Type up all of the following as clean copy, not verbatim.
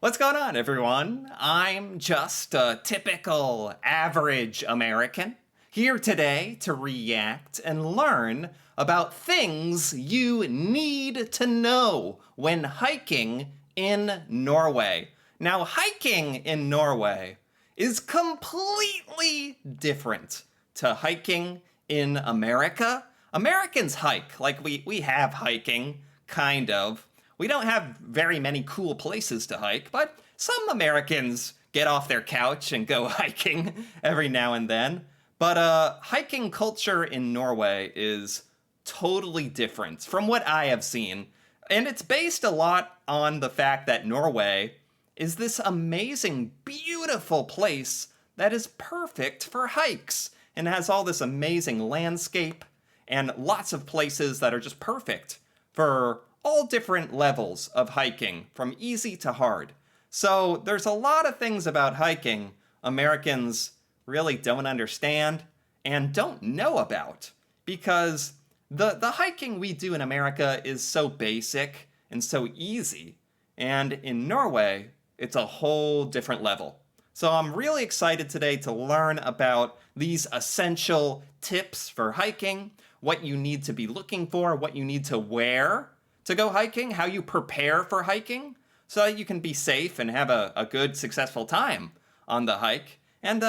What's going on, everyone? I'm just a typical average American here today to react and learn about things you need to know when hiking in Norway. Now, hiking in Norway is completely different to hiking in America. Americans hike, like we have hiking, kind of. We don't have very many cool places to hike, but some Americans get off their couch and go hiking every now and then. But hiking culture in Norway is totally different from what I have seen. And it's based a lot on the fact that Norway is this amazing, beautiful place that is perfect for hikes and has all this amazing landscape and lots of places that are just perfect for all different levels of hiking, from easy to hard. So there's a lot of things about hiking Americans really don't understand and don't know about, because the hiking we do in America is so basic and so easy, and in Norway, it's a whole different level. So I'm really excited today to learn about these essential tips for hiking, what you need to be looking for, what you need to wear to go hiking, how you prepare for hiking so that you can be safe and have a good, successful time on the hike. And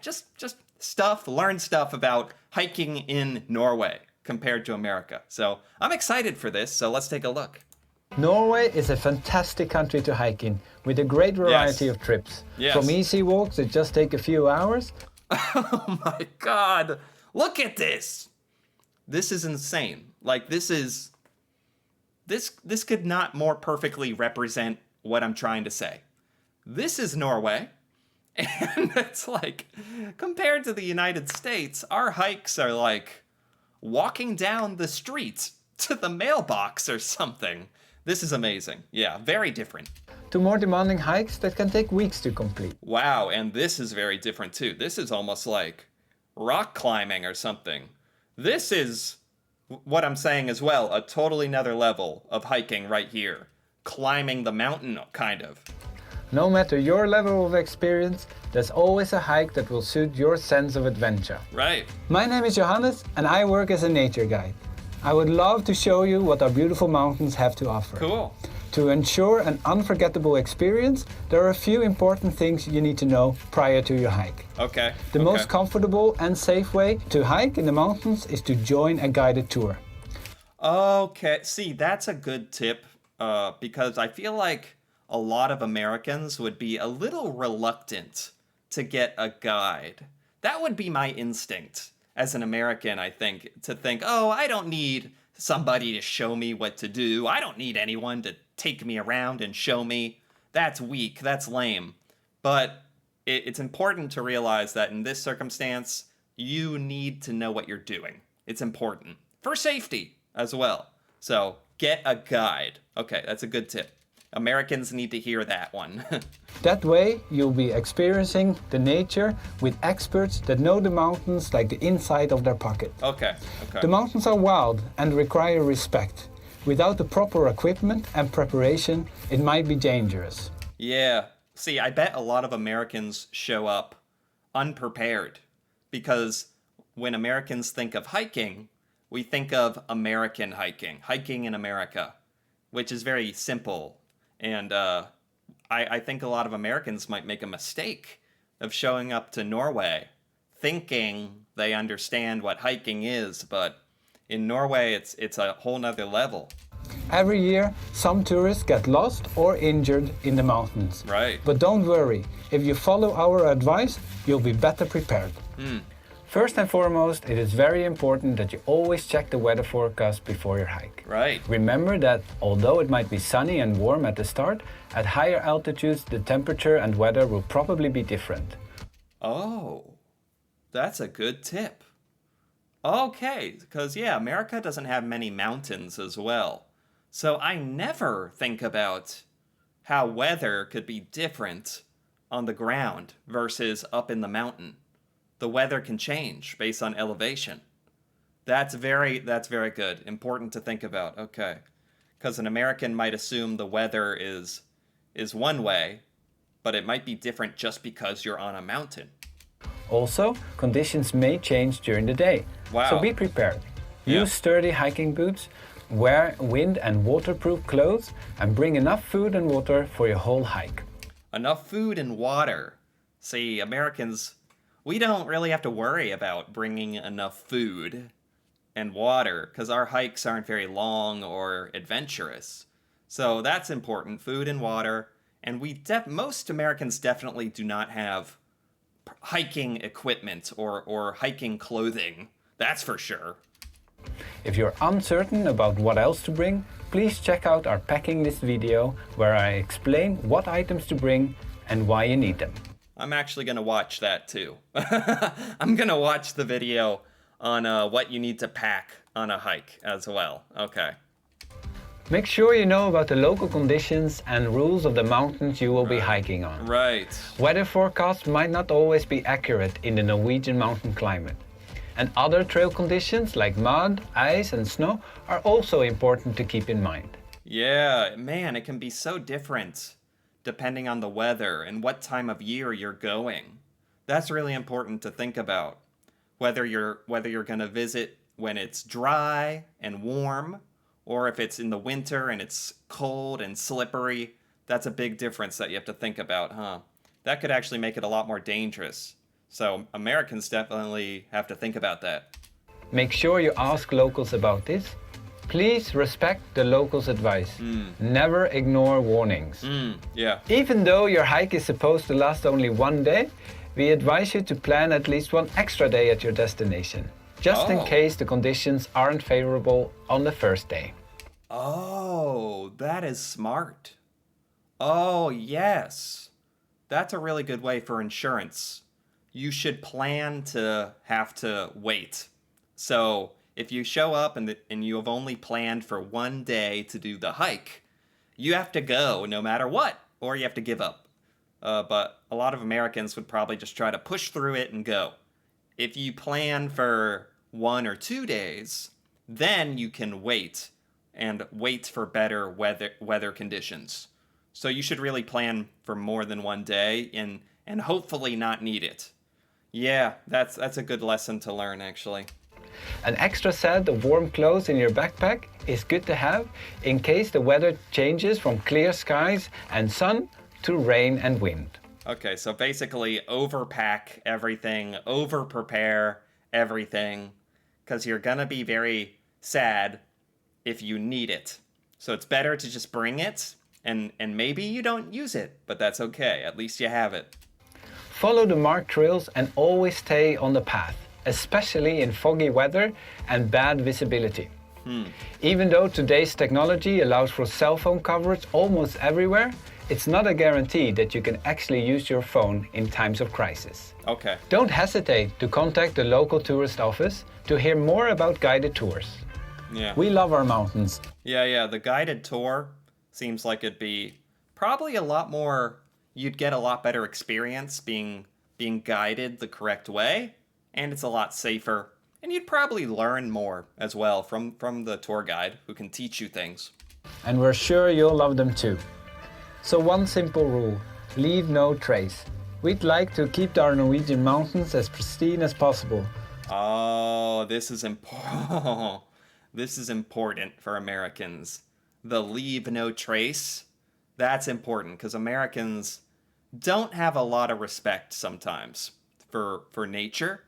just learn stuff about hiking in Norway compared to America. So I'm excited for this, so let's take a look. Norway is a fantastic country to hike in, with a great variety of trips. Yes. From easy walks that just take a few hours. Oh my God, look at this. This is insane. Like, this could not more perfectly represent what I'm trying to say. This is Norway, and it's like, compared to the United States, our hikes are like walking down the street to the mailbox or something. This is amazing. Yeah, very different. To more demanding hikes that can take weeks to complete. Wow, and this is very different too. This is almost like rock climbing or something. This is what I'm saying as well, a totally another level of hiking right here. Climbing the mountain, kind of. No matter your level of experience, there's always a hike that will suit your sense of adventure. Right. My name is Johannes and I work as a nature guide. I would love to show you what our beautiful mountains have to offer. Cool. To ensure an unforgettable experience, there are a few important things you need to know prior to your hike. Okay. The most comfortable and safe way to hike in the mountains is to join a guided tour. Okay, see, that's a good tip, because I feel like a lot of Americans would be a little reluctant to get a guide. That would be my instinct as an American, I think, to think, oh, I don't need somebody to show me what to do. I don't need anyone to take me around and show me. That's weak, that's lame. But it's important to realize that in this circumstance, you need to know what you're doing. It's important. For safety as well. So get a guide. Okay, that's a good tip. Americans need to hear that one. That way, you'll be experiencing the nature with experts that know the mountains like the inside of their pocket. Okay. The mountains are wild and require respect. Without the proper equipment and preparation, it might be dangerous. Yeah. See, I bet a lot of Americans show up unprepared, because when Americans think of hiking, we think of American hiking in America, which is very simple. And I think a lot of Americans might make a mistake of showing up to Norway thinking they understand what hiking is, but in Norway it's a whole nother level. Every year, some tourists get lost or injured in the mountains. Right. But don't worry, if you follow our advice, you'll be better prepared. First and foremost, it is very important that you always check the weather forecast before your hike. Right. Remember that although it might be sunny and warm at the start, at higher altitudes the temperature and weather will probably be different. Oh, that's a good tip. Okay, because yeah, America doesn't have many mountains as well. So I never think about how weather could be different on the ground versus up in the mountain. The weather can change based on elevation. That's very good. Important to think about. Okay. Because an American might assume the weather is is one way, but it might be different just because you're on a mountain. Also, conditions may change during the day, Wow. so be prepared. Yeah. Use sturdy hiking boots, wear wind and waterproof clothes, and bring enough food and water for your whole hike. Enough food and water. See, Americans, we don't really have to worry about bringing enough food and water because our hikes aren't very long or adventurous. So that's important, food and water. And most Americans definitely do not have hiking equipment or hiking clothing. That's for sure. If you're uncertain about what else to bring, please check out our packing list video where I explain what items to bring and why you need them. I'm actually going to watch that too. I'm going to watch the video on what you need to pack on a hike as well. Okay. Make sure you know about the local conditions and rules of the mountains you will be hiking on. Right. Weather forecasts might not always be accurate in the Norwegian mountain climate. And other trail conditions like mud, ice and snow are also important to keep in mind. Yeah, man, it can be so different depending on the weather and what time of year you're going. That's really important to think about. Whether you're going to visit when it's dry and warm, or if it's in the winter and it's cold and slippery, that's a big difference that you have to think about, huh? That could actually make it a lot more dangerous. So Americans definitely have to think about that. Make sure you ask locals about this. Please respect the locals' advice. Never ignore warnings. Yeah. Even though your hike is supposed to last only one day, we advise you to plan at least one extra day at your destination, just in case the conditions aren't favorable on the first day. Oh, that is smart. Oh, yes. That's a really good way for insurance. You should plan to have to wait. So if you show up and you have only planned for one day to do the hike, you have to go no matter what, or you have to give up. But a lot of Americans would probably just try to push through it and go. If you plan for 1 or 2 days, then you can wait for better weather conditions. So you should really plan for more than one day and hopefully not need it. Yeah, that's a good lesson to learn, actually. An extra set of warm clothes in your backpack is good to have in case the weather changes from clear skies and sun to rain and wind. Okay, so basically overpack everything, over-prepare everything, because you're gonna be very sad if you need it. So it's better to just bring it, and maybe you don't use it, but that's okay, at least you have it. Follow the marked trails and always stay on the path, especially in foggy weather and bad visibility. Even though today's technology allows for cell phone coverage almost everywhere, it's not a guarantee that you can actually use your phone in times of crisis. Okay. Don't hesitate to contact the local tourist office to hear more about guided tours. Yeah. We love our mountains. Yeah, the guided tour seems like it'd be probably a lot more, you'd get a lot better experience being guided the correct way, and it's a lot safer. And you'd probably learn more as well from the tour guide who can teach you things. And we're sure you'll love them too. So one simple rule, leave no trace. We'd like to keep our Norwegian mountains as pristine as possible. Oh, this is important. This is important for Americans. The leave no trace, that's important because Americans don't have a lot of respect sometimes for nature.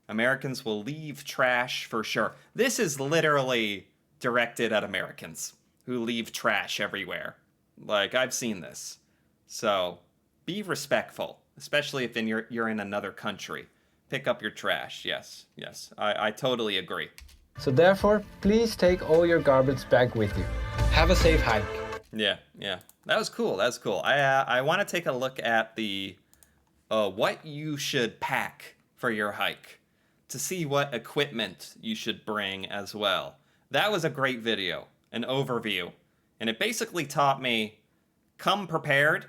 Americans will leave trash for sure. This is literally directed at Americans who leave trash everywhere. Like, I've seen this. So, be respectful, especially if you're in another country. Pick up your trash, yes. I totally agree. So therefore, please take all your garbage back with you. Have a safe hike. Yeah. That was cool. I want to take a look at the what you should pack for your hike to see what equipment you should bring as well. That was a great video, an overview, and it basically taught me come prepared,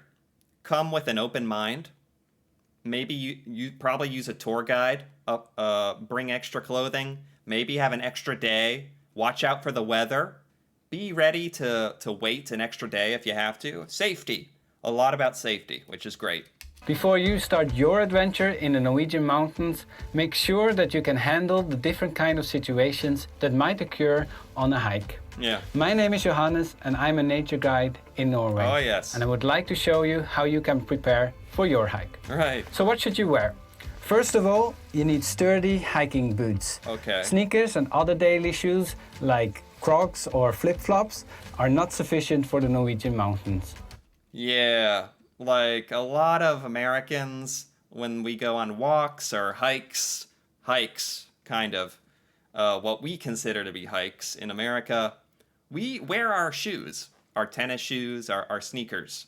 come with an open mind. Maybe you probably use a tour guide, bring extra clothing, maybe have an extra day, watch out for the weather, be ready to wait an extra day if you have to. Safety, a lot about safety, which is great. Before you start your adventure in the Norwegian mountains, make sure that you can handle the different kind of situations that might occur on a hike. Yeah. My name is Johannes and I'm a nature guide in Norway. Oh, yes. And I would like to show you how you can prepare for your hike. Right. So what should you wear? First of all, you need sturdy hiking boots. Okay. Sneakers and other daily shoes like Crocs or flip-flops are not sufficient for the Norwegian mountains. Yeah, like a lot of Americans, when we go on walks or hikes, kind of, what we consider to be hikes in America, we wear our shoes, our tennis shoes, our sneakers.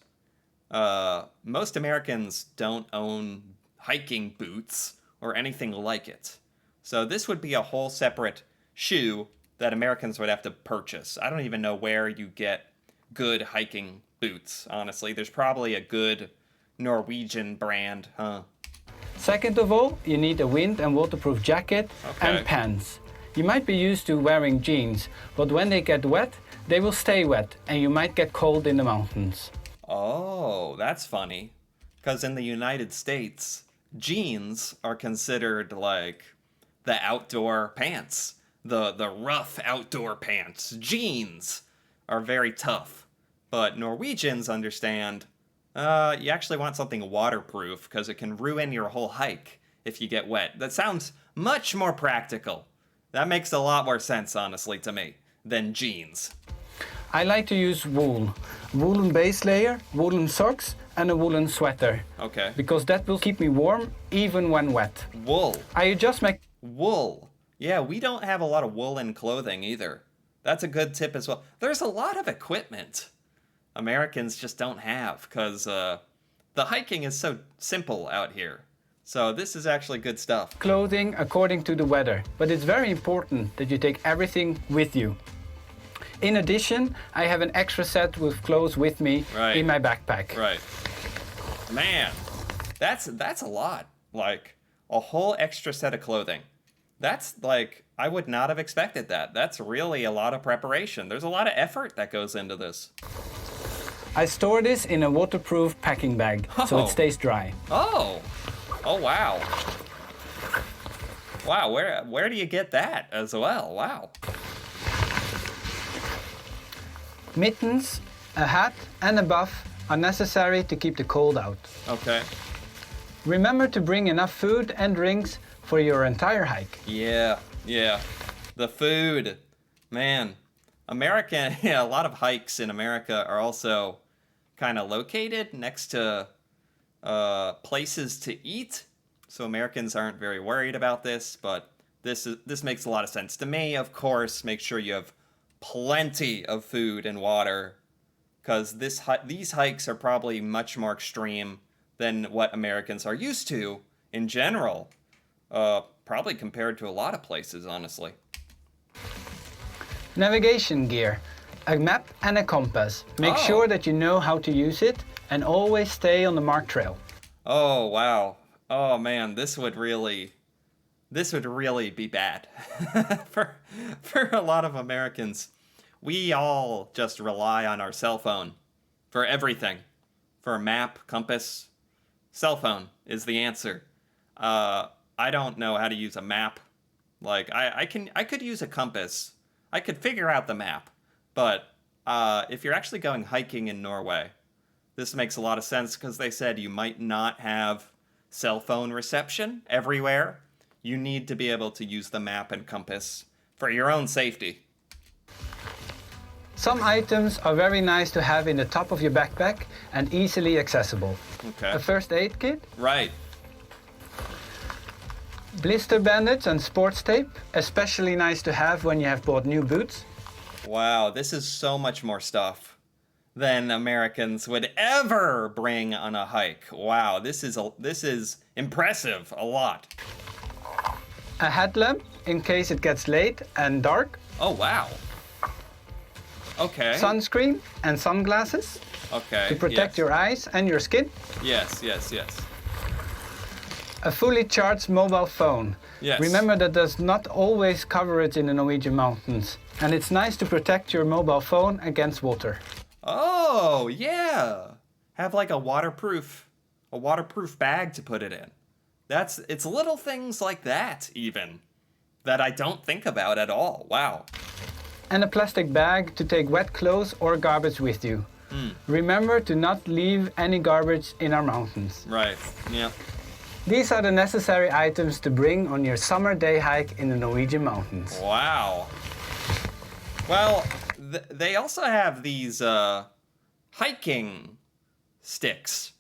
Most Americans don't own hiking boots or anything like it. So this would be a whole separate shoe that Americans would have to purchase. I don't even know where you get good hiking boots, honestly. There's probably a good Norwegian brand, huh? Second of all, you need a wind and waterproof jacket and pants. You might be used to wearing jeans, but when they get wet, they will stay wet and you might get cold in the mountains. Oh, that's funny. Because in the United States, jeans are considered like the outdoor pants. The rough outdoor pants. Jeans are very tough. But Norwegians understand you actually want something waterproof because it can ruin your whole hike if you get wet. That sounds much more practical. That makes a lot more sense, honestly, to me, than jeans. I like to use wool. Woolen base layer, woolen socks and a woolen sweater. Okay. Because that will keep me warm even when wet. Wool. I adjust my... Wool. Yeah, we don't have a lot of woolen clothing either. That's a good tip as well. There's a lot of equipment Americans just don't have because the hiking is so simple out here. So this is actually good stuff. Clothing according to the weather, but it's very important that you take everything with you. In addition, I have an extra set with clothes with me in my backpack. Right. Man, that's a lot. Like a whole extra set of clothing. That's like, I would not have expected that. That's really a lot of preparation. There's a lot of effort that goes into this. I store this in a waterproof packing bag, so it stays dry. Oh wow. Wow, where do you get that as well? Wow. Mittens, a hat and a buff are necessary to keep the cold out. Okay. Remember to bring enough food and drinks for your entire hike. Yeah. The food. Man, a lot of hikes in America are also kind of located next to places to eat. So Americans aren't very worried about this, but this makes a lot of sense to me. Of course, make sure you have plenty of food and water, because these hikes are probably much more extreme than what Americans are used to in general, probably compared to a lot of places, honestly. Navigation gear, a map and a compass. Make sure that you know how to use it and always stay on the marked trail. Oh, wow. Oh man, this would really be bad for a lot of Americans. We all just rely on our cell phone for everything. For a map, compass, cell phone is the answer. I don't know how to use a map. Like I could use a compass. I could figure out the map. But if you're actually going hiking in Norway, this makes a lot of sense because they said you might not have cell phone reception everywhere. You need to be able to use the map and compass for your own safety. Some items are very nice to have in the top of your backpack and easily accessible. Okay. A first aid kit. Right. Blister bandage and sports tape, especially nice to have when you have bought new boots. Wow, this is so much more stuff than Americans would ever bring on a hike. Wow, this is impressive, a lot. A headlamp in case it gets late and dark. Oh, wow. Okay. Sunscreen and sunglasses. Okay. To protect your eyes and your skin. Yes. A fully charged mobile phone. Yes. Remember that there's not always coverage in the Norwegian mountains. And it's nice to protect your mobile phone against water. Oh, yeah. have like a waterproof bag to put it in. It's little things like that even that I don't think about at all. Wow. And a plastic bag to take wet clothes or garbage with you. Remember to not leave any garbage in our mountains. Right. Yeah. These are the necessary items to bring on your summer day hike in the Norwegian mountains. Wow. Well, they also have these hiking sticks,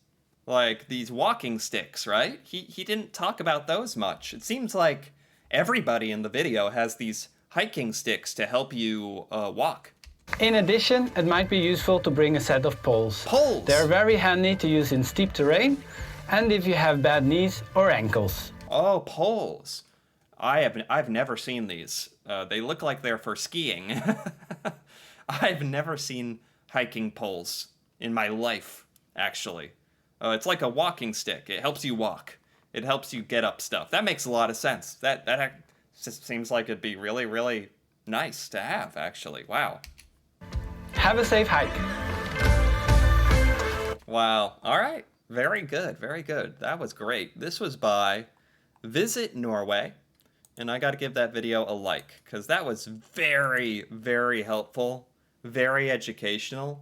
like these walking sticks, right? He didn't talk about those much. It seems like everybody in the video has these hiking sticks to help you walk. In addition, it might be useful to bring a set of poles. Poles? They're very handy to use in steep terrain and if you have bad knees or ankles. Oh, poles. I've never seen these. They look like they're for skiing. I've never seen hiking poles in my life, actually. It's like a walking stick. It helps you walk. It helps you get up stuff. That makes a lot of sense. That just seems like it'd be really, really nice to have, actually. Wow. Have a safe hike. Wow. All right. Very good. Very good. That was great. This was by Visit Norway. And I got to give that video a like because that was very, very helpful, very educational.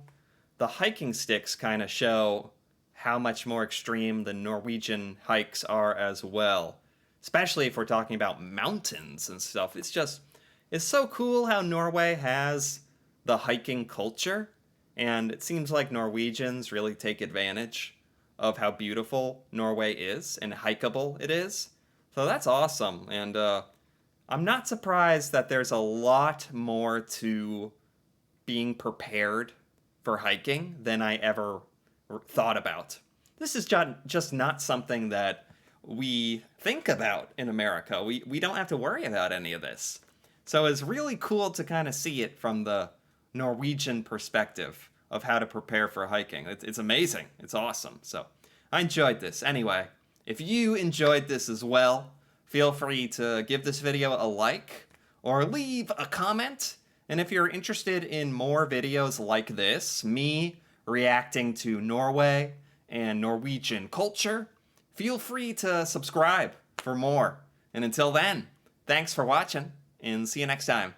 The hiking sticks kind of show how much more extreme the Norwegian hikes are as well, especially if we're talking about mountains and stuff. It's so cool how Norway has the hiking culture, and it seems like Norwegians really take advantage of how beautiful Norway is and hikeable it is. So that's awesome, and I'm not surprised that there's a lot more to being prepared for hiking than I ever thought about. This is just not something that we think about in America. We don't have to worry about any of this. So it's really cool to kind of see it from the Norwegian perspective of how to prepare for hiking. It's amazing. It's awesome. So I enjoyed this. Anyway, if you enjoyed this as well, feel free to give this video a like or leave a comment. And if you're interested in more videos like this, me reacting to Norway and Norwegian culture, feel free to subscribe for more. And until then, thanks for watching and see you next time.